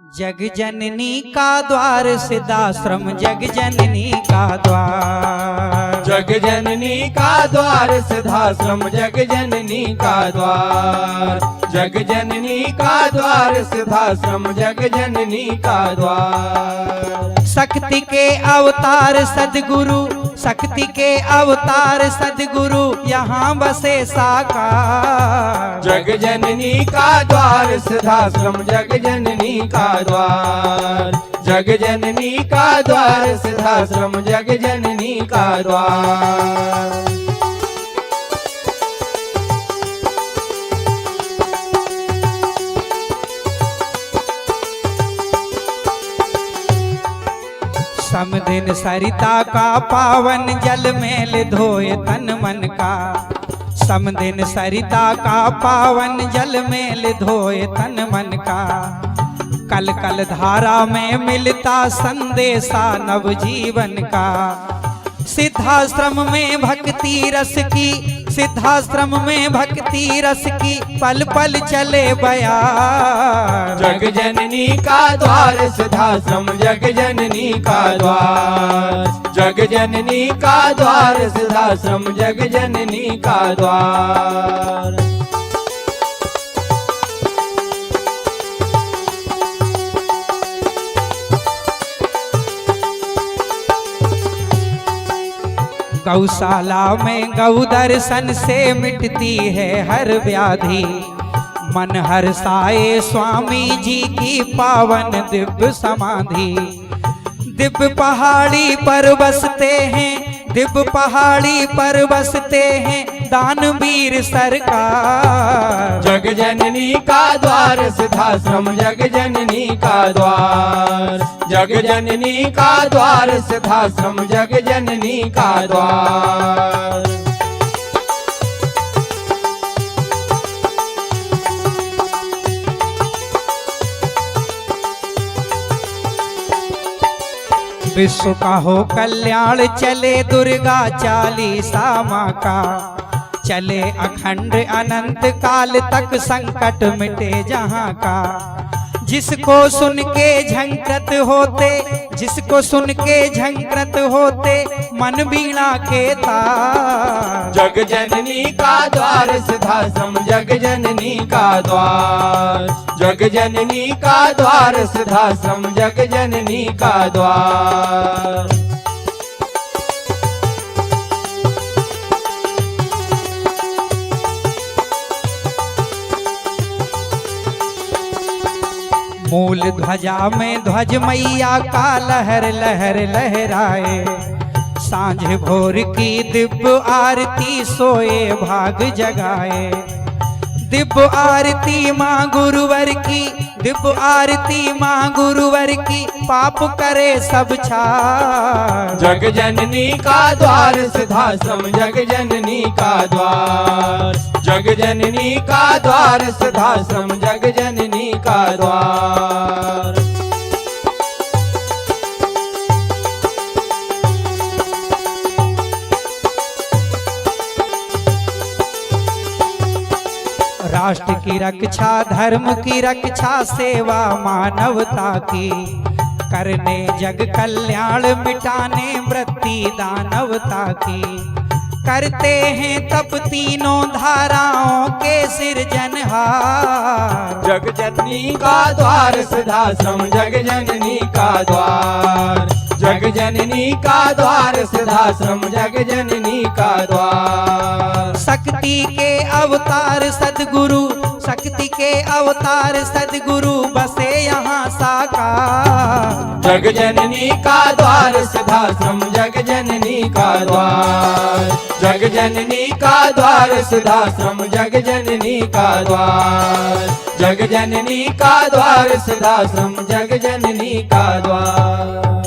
जग जननी का द्वार सिद्धाश्रम, जग जननी का द्वार, जग जननी का द्वार सिद्धाश्रम, जग जननी का द्वार, जग जननी का द्वार सिद्धाश्रम, जग जननी का द्वार। शक्ति के अवतार सद्गुरु, शक्ति के अवतार सद्गुरु यहाँ बसे साकार। जग जननी का द्वार सिद्धाश्रम, जग जननी का द्वार, जग जननी का द्वार सिद्धाश्रम, जग जननी का द्वार। समदिन सरिता का पावन जल मेल धोए तन मन का, समदिन सरिता का पावन जल मेल धोए तन मन का। कल कल धारा में मिलता संदेशा नव जीवन का। सिद्धाश्रम में भक्ति रस की, सिद्धाश्रम में भक्ति रस की पल पल चले बयार। जग जननी का द्वार सिद्धाश्रम, जग जननी का द्वार, जग जननी का द्वार सिद्धाश्रम, जग जननी का द्वार। गौशाला में गौ दर्शन से मिटती है हर व्याधि। मन हर्षाए स्वामी जी की पावन दिव्य समाधि। दिव्य पहाड़ी पर बसते हैं, दिव्य पहाड़ी पर बसते हैं दानवीर सरकार। जग जननी का द्वार सिद्धाश्रम, जग जननी का द्वार, जग जननी का द्वार सिद्धाश्रम, जग जननी का द्वार। विश्व का हो कल्याण चले दुर्गा चालीसा माँ का। चले अखंड अनंत काल तक संकट मिटे जहाँ का। जिसको सुन के झंकृत होते, जिसको सुन के झंकृत होते मन बीणा के तार। जग जननी का द्वार सिद्धाश्रम, जग जननी का द्वार, जग जननी का द्वार सिद्धाश्रम, जग जननी का द्वार। मूल ध्वजा में ध्वज मैया का लहर लहर लहराए। सांझ भोर की दिव्य आरती सोए भाग जगाए। दिव्य आरती माँ गुरुवर की, दिव्य आरती माँ गुरुवर की पाप करे सब छार। जग जननी का द्वार सिद्धाश्रम, जग जननी का द्वार, जग जननी का द्वार सिद्धाश्रम, जग जननी का द्वार। राष्ट्र की रक्षा, धर्म की रक्षा, सेवा मानवता की। करने जग कल्याण, मिटाने वृत्ति दानवता की। करते हैं तप तीनों धाराओं के सिरजनहार। जग जननी का द्वार सिद्धाश्रम, जग जननी का द्वार, जग जननी का द्वार सिद्धाश्रम, जग जननी का द्वार। शक्ति के अवतार सद्गुरु, शक्ति के अवतार सद्गुरु बसे यहाँ साकार। जग जननी का द्वार सिद्धाश्रम, जग जननी का द्वार, जग जननी का द्वार सिद्धाश्रम, जग जननी का द्वार, जग जननी का द्वार सिद्धाश्रम, जग जननी का द्वार।